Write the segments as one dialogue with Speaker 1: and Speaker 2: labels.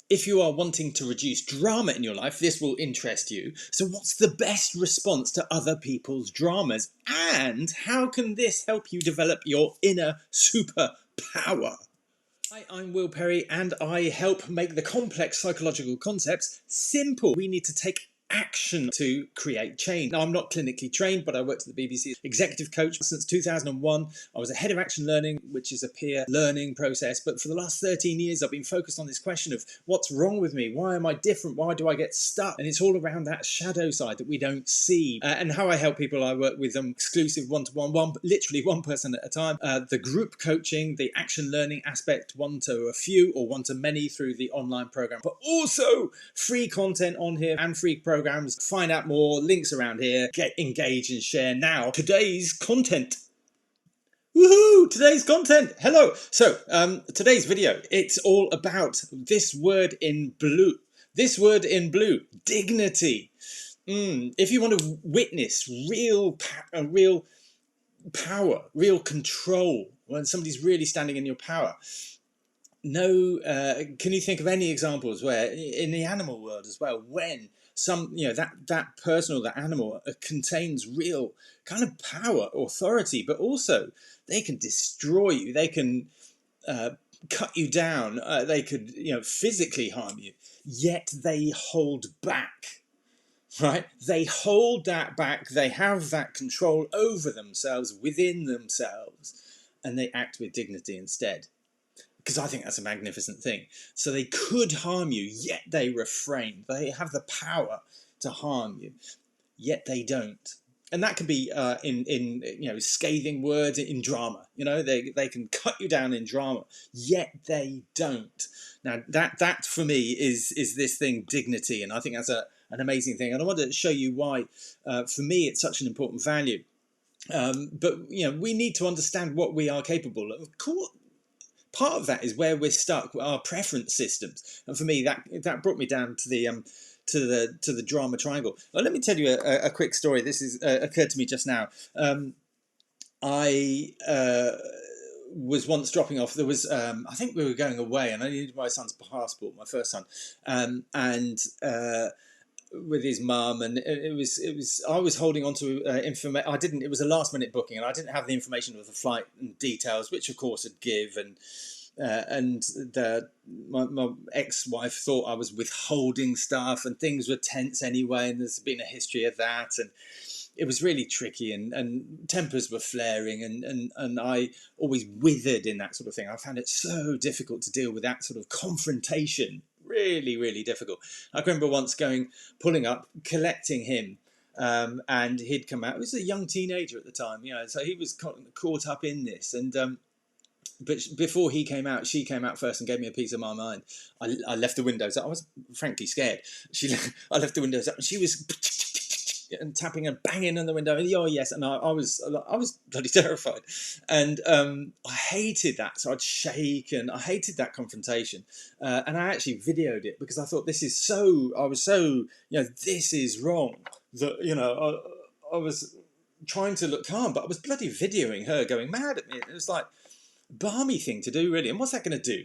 Speaker 1: If you are wanting to reduce drama in your life, this will interest you. So what's the best response to other people's dramas? And how can this help you develop your inner superpower? Hi, I'm Will Perry, and I help make the complex psychological concepts simple. We need to take action to create change. Now, I'm not clinically trained, but I worked at the BBC as executive coach since 2001. I was a head of action learning, which is a peer learning process. But for the last 13 years, I've been focused on this question of what's wrong with me? Why am I different? Why do I get stuck? And it's all around that shadow side that we don't see. And how I help people, I work with them exclusive one-to-one, literally one person at a time. The group coaching, the action learning aspect, one to a few or one to many through the online program, but also free content on here and free programs. Find out more, links around here. Get engaged and share now. Today's content. Woohoo! Today's content. Hello. So today's video, it's all about this word in blue. This word in blue, dignity. If you want to witness real power, real control, when somebody's really standing in your power. Can you think of any examples where in the animal world as well, when that person or that animal contains real kind of power, authority, but also they can destroy you, they can cut you down, they could physically harm you, yet they hold back. Right? They hold that back, they have that control over themselves, within themselves, and they act with dignity instead. Because I think that's a magnificent thing. So they could harm you, yet they refrain. They have the power to harm you, yet they don't. And that can be in scathing words in drama. They can cut you down in drama, yet they don't. Now that for me is this thing, dignity, and I think that's an amazing thing. And I wanted to show you why, for me, it's such an important value. But we need to understand what we are capable of. Part of that is where we're stuck, our preference systems, and for me that brought me down to the drama triangle. Well, let me tell you a quick story. This is occurred to me just now. I was once dropping off. There was I think we were going away, and I needed my son's passport, my first son, and with his mum, and it was I was holding on to information. It was a last minute booking, and I didn't have the information of the flight and details, which of course I'd give, and my ex-wife thought I was withholding stuff, and things were tense anyway, and there's been a history of that, and it was really tricky, and tempers were flaring, and I always withered in that sort of thing. I found it so difficult to deal with that sort of confrontation. Really, really difficult. I can remember once pulling up, collecting him, and he'd come out. He was a young teenager at the time, so he was caught up in this. And but before he came out, she came out first and gave me a piece of my mind. I left the windows up. I was frankly scared. I left the windows up, and she was and tapping and banging on the window. And, oh yes, and I was bloody terrified, and I hated that. So I'd shake, and I hated that confrontation. And I actually videoed it because I thought this is so. I was so this is wrong. That I was trying to look calm, but I was bloody videoing her going mad at me. It was like balmy thing to do, really. And what's that going to do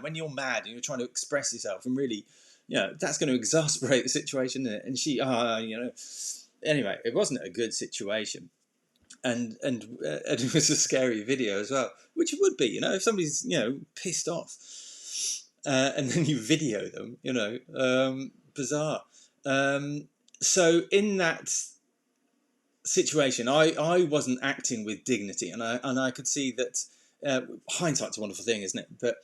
Speaker 1: when you're mad and you're trying to express yourself and really. That's going to exasperate the situation. And she, anyway, it wasn't a good situation. And it was a scary video as well, which it would be, if somebody's, pissed off, and then you video them, bizarre. So in that situation, I wasn't acting with dignity, and I could see that, hindsight's a wonderful thing, isn't it? But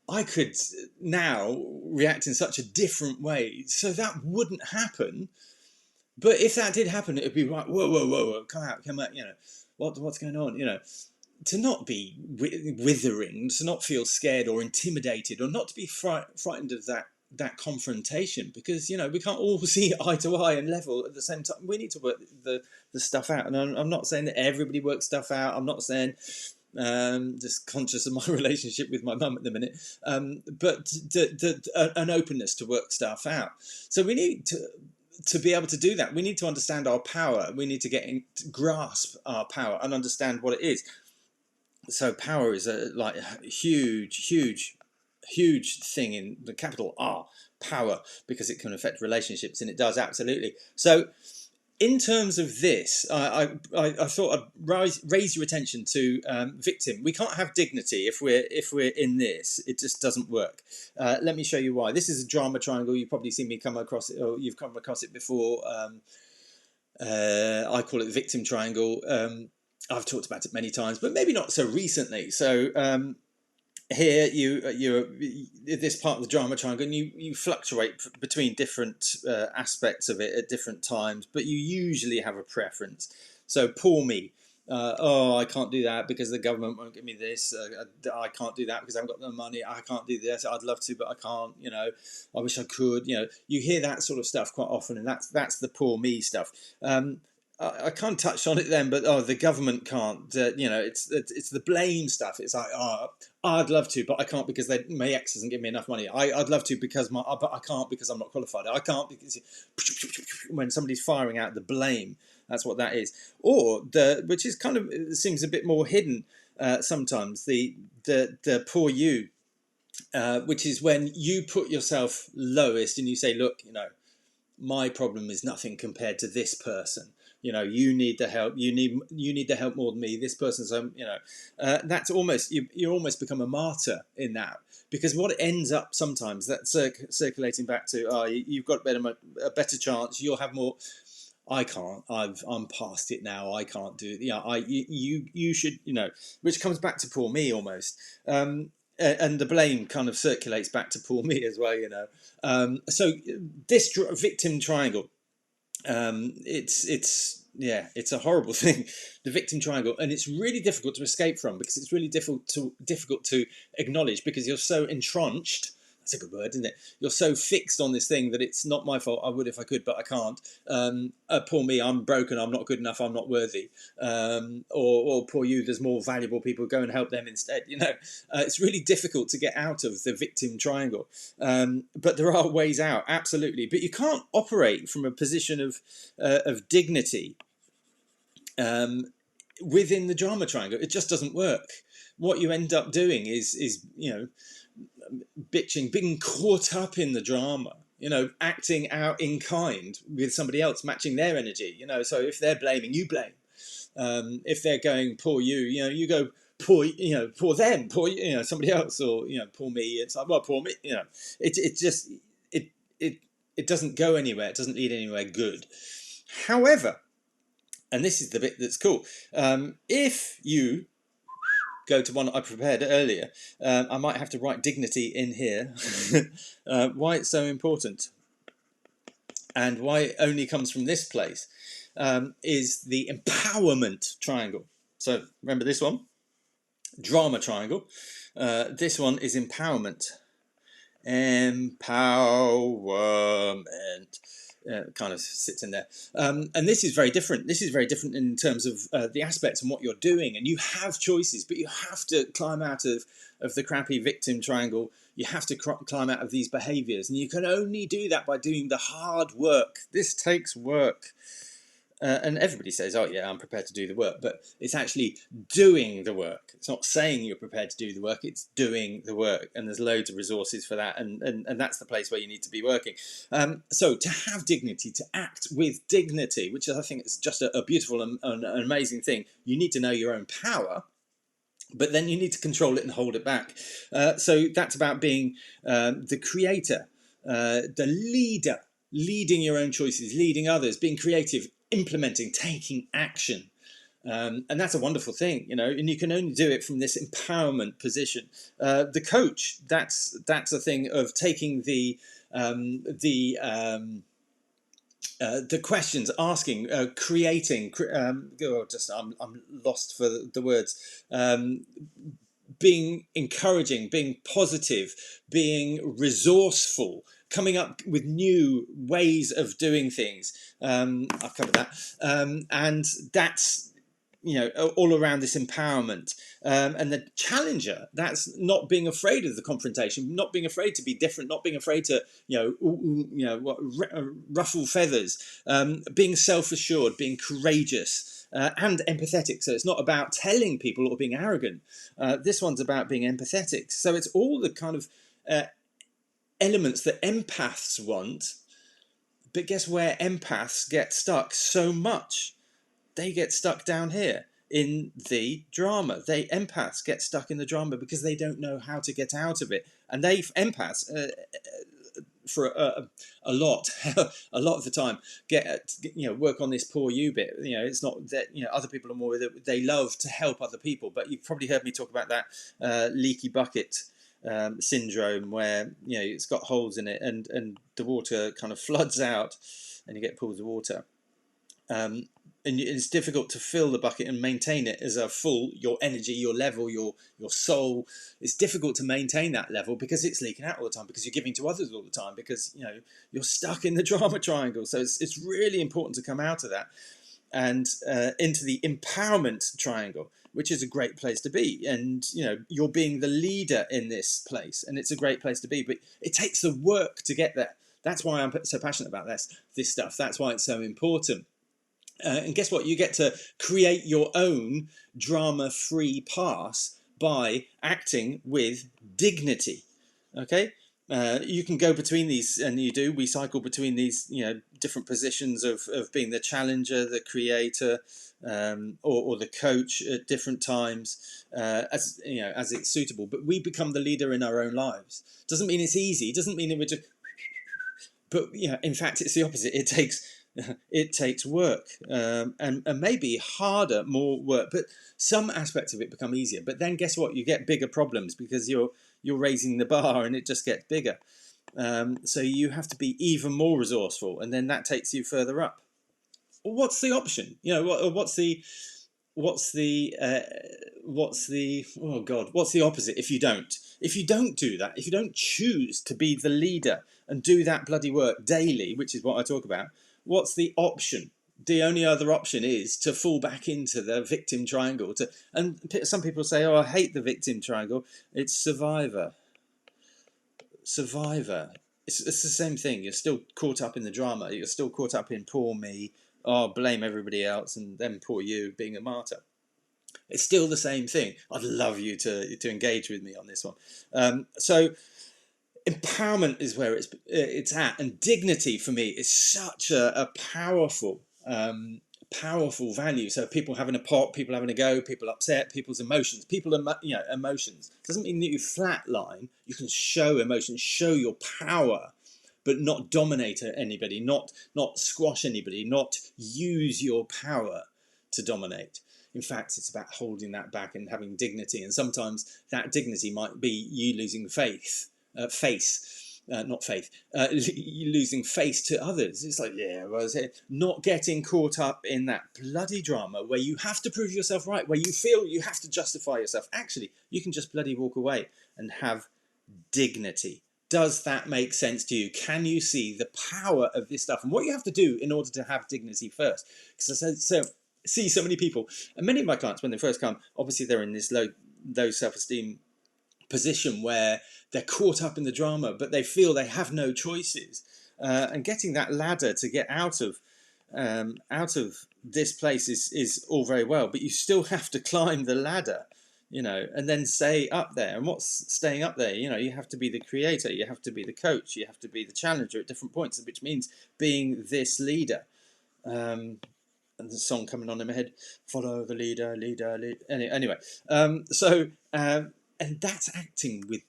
Speaker 1: I could now react in such a different way, so that wouldn't happen. But if that did happen, it would be like, whoa, come out, what's going on, to not be withering, to not feel scared or intimidated, or not to be frightened of that confrontation, because we can't all see eye to eye and level at the same time. We need to work the stuff out, and I'm not saying that everybody works stuff out. I'm not saying. Just conscious of my relationship with my mum at the minute, but an openness to work stuff out. So we need to be able to do that. We need to understand our power. We need to grasp our power and understand what it is. So power is a huge huge thing in the capital R, power, because it can affect relationships, and it does, absolutely. So in terms of this, I thought I'd raise your attention to victim. We can't have dignity if we're in this. It just doesn't work. Let me show you why. This is a drama triangle. You've probably seen me come across it, or you've come across it before. I call it the victim triangle. I've talked about it many times, but maybe not so recently. So here you're this part of the drama triangle, and you fluctuate between different aspects of it at different times, but you usually have a preference. So poor me. Oh, I can't do that because the government won't give me this. I can't do that because I haven't got the money. I can't do this. I'd love to, but I can't. I wish I could. You hear that sort of stuff quite often, and that's the poor me stuff. I can't touch on it then, but the government can't. It's the blame stuff. It's like, I'd love to, but I can't because my ex doesn't give me enough money. I'd love to but I can't because I'm not qualified. I can't because when somebody's firing out the blame, that's what that is. Or which is kind of, seems a bit more hidden sometimes. The poor you, which is when you put yourself lowest and you say, look, my problem is nothing compared to this person. You need the help. You need the help more than me. This person's, that's almost, you almost become a martyr in that, because what ends up sometimes, that circulating back to, you've got a better chance. You'll have more. I can't. I'm past it now. I can't do it. You should. Which comes back to poor me almost. And the blame kind of circulates back to poor me as well. So this victim triangle. It's a horrible thing, the victim triangle, and it's really difficult to escape from, because it's really difficult to acknowledge, because you're so entrenched. That's a good word, isn't it? You're so fixed on this thing that it's not my fault. I would if I could, but I can't. Poor me, I'm broken. I'm not good enough. I'm not worthy. Or poor you, there's more valuable people. Go and help them instead. It's really difficult to get out of the victim triangle. But there are ways out, absolutely. But you can't operate from a position of dignity within the drama triangle. It just doesn't work. What you end up doing is bitching, being caught up in the drama, acting out in kind with somebody else, matching their energy, so if they're blaming, you blame. If they're going poor you, you go poor, poor them, poor, somebody else, or, poor me. It's like, well, poor me, it doesn't go anywhere. It doesn't lead anywhere good. However, and this is the bit that's cool, if you go to one I prepared earlier, I might have to write dignity in here, why it's so important and why it only comes from this place, is the empowerment triangle. So remember this one, drama triangle. This one is empowerment. Kind of sits in there, and this is very different. This is very different in terms of the aspects and what you're doing, and you have choices, but you have to climb out of the crappy victim triangle. You have to climb out of these behaviors, and you can only do that by doing the hard work. This takes work. And everybody says, oh yeah, I'm prepared to do the work, but it's actually doing the work. It's not saying you're prepared to do the work, it's doing the work, and there's loads of resources for that, and that's the place where you need to be working. So to have dignity, to act with dignity, which I think is just a beautiful and an amazing thing, you need to know your own power, but then you need to control it and hold it back. So that's about being the creator, the leader, leading your own choices, leading others, being creative, implementing, taking action. And that's a wonderful thing, and you can only do it from this empowerment position. The coach, that's a thing of taking the questions, asking, creating. I'm lost for the words. Being encouraging, being positive, being resourceful, coming up with new ways of doing things. I've covered that. And that's, all around this empowerment. And the challenger, that's not being afraid of the confrontation, not being afraid to be different, not being afraid to, ruffle feathers, being self-assured, being courageous. And empathetic. So it's not about telling people or being arrogant. This one's about being empathetic. So it's all the kind of elements that empaths want. But guess where empaths get stuck so much? They get stuck down here in the drama. Empaths get stuck in the drama because they don't know how to get out of it. And empaths, for a lot a lot of the time, work on this poor you bit. It's not that other people are more that they love to help other people, but you've probably heard me talk about that leaky bucket syndrome, where it's got holes in it and the water kind of floods out and you get pools of water. And it's difficult to fill the bucket and maintain it as a full, your energy, your level, your soul. It's difficult to maintain that level because it's leaking out all the time, because you're giving to others all the time, because you're stuck in the drama triangle. So it's really important to come out of that and into the empowerment triangle, which is a great place to be. And you're being the leader in this place, and it's a great place to be, but it takes the work to get there. That's why I'm so passionate about this stuff. That's why it's so important. And guess what? You get to create your own drama-free pass by acting with dignity. Okay? You can go between these, and we cycle between these, different positions of being the challenger, the creator, or the coach at different times, as it's suitable. But we become the leader in our own lives. Doesn't mean it's easy. Doesn't mean that we're just. But in fact, it's the opposite. It takes work, and maybe harder, more work, but some aspects of it become easier. But then guess what? You get bigger problems because you're raising the bar, and it just gets bigger. So you have to be even more resourceful, and then that takes you further up. What's the option? What's the opposite if you don't do that? If you don't choose to be the leader and do that bloody work daily, which is what I talk about, what's the option? The only other option is to fall back into the victim triangle. And some people say, "Oh, I hate the victim triangle." It's survivor. It's the same thing. You're still caught up in the drama. You're still caught up in poor me. Oh, blame everybody else, and then poor you, being a martyr. It's still the same thing. I'd love you to engage with me on this one. So empowerment is where it's at, and dignity for me is such a powerful value. So people having a pop, people having a go, people upset, people's emotions. Emotions doesn't mean that you flatline. You can show emotions, show your power, but not dominate anybody, not squash anybody, not use your power to dominate. In fact, it's about holding that back and having dignity. And sometimes that dignity might be you losing losing face to others. It's like, not getting caught up in that bloody drama where you have to prove yourself right, where you feel you have to justify yourself. Actually, you can just bloody walk away and have dignity. Does that make sense to you? Can you see the power of this stuff and what you have to do in order to have dignity first? Because I see so many people, and many of my clients, when they first come, obviously they're in this low self-esteem position where they're caught up in the drama, but they feel they have no choices. And getting that ladder to get out of this place is all very well, but you still have to climb the ladder, and then stay up there. And what's staying up there? You have to be the creator, you have to be the coach, you have to be the challenger at different points, which means being this leader. And the song coming on in my head, follow the leader. Anyway, and that's acting with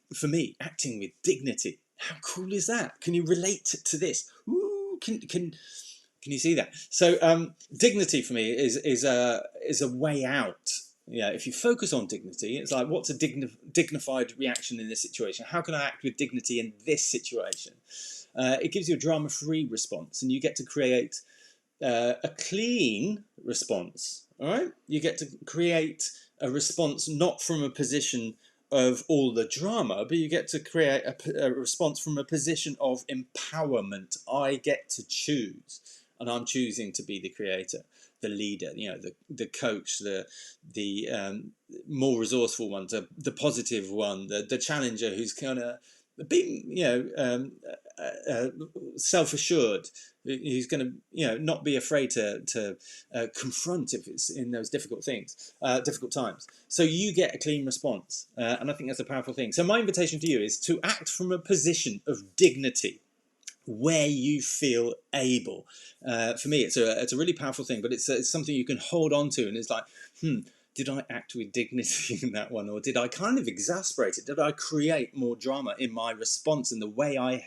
Speaker 1: dignity. How cool is that? Can you relate to this? Ooh, can you see that? So dignity for me is a way out. If you focus on dignity, it's like, what's a dignified reaction in this situation? How can I act with dignity in this situation? It gives you a drama-free response, and you get to create a clean response. All right, you get to create a response not from a position of all the drama, but you get to create a response from a position of empowerment. I get to choose, and I'm choosing to be the creator, the leader, the coach, the more resourceful one, the positive one, the challenger who's kind of being self-assured, He's going to, not be afraid to confront if it's in those difficult things, difficult times. So you get a clean response, and I think that's a powerful thing. So my invitation to you is to act from a position of dignity, where you feel able. For me, it's a really powerful thing, but it's something you can hold on to, and it's like, did I act with dignity in that one, or did I kind of exasperate it? Did I create more drama in my response and the way I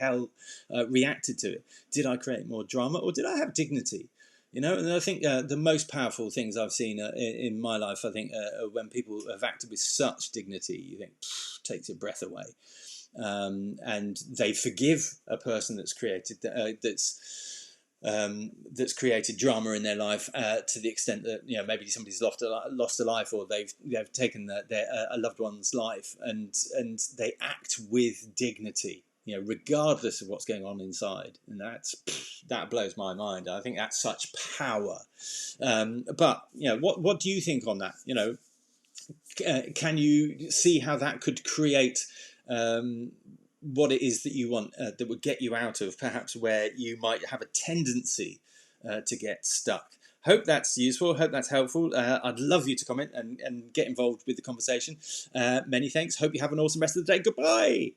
Speaker 1: reacted to it? Did I create more drama, or did I have dignity? And I think the most powerful things I've seen in my life, I think, when people have acted with such dignity, you think, takes your breath away. And they forgive a person that's created that's created drama in their life, to the extent that maybe somebody's lost a life, or they've taken a loved one's life, and they act with dignity, regardless of what's going on inside, and that blows my mind. I think that's such power. But what do you think on that? Can you see how that could create what it is that you want, that would get you out of perhaps where you might have a tendency to get stuck? Hope that's useful. Hope that's helpful. I'd love you to comment and get involved with the conversation. Many thanks. Hope you have an awesome rest of the day. Goodbye.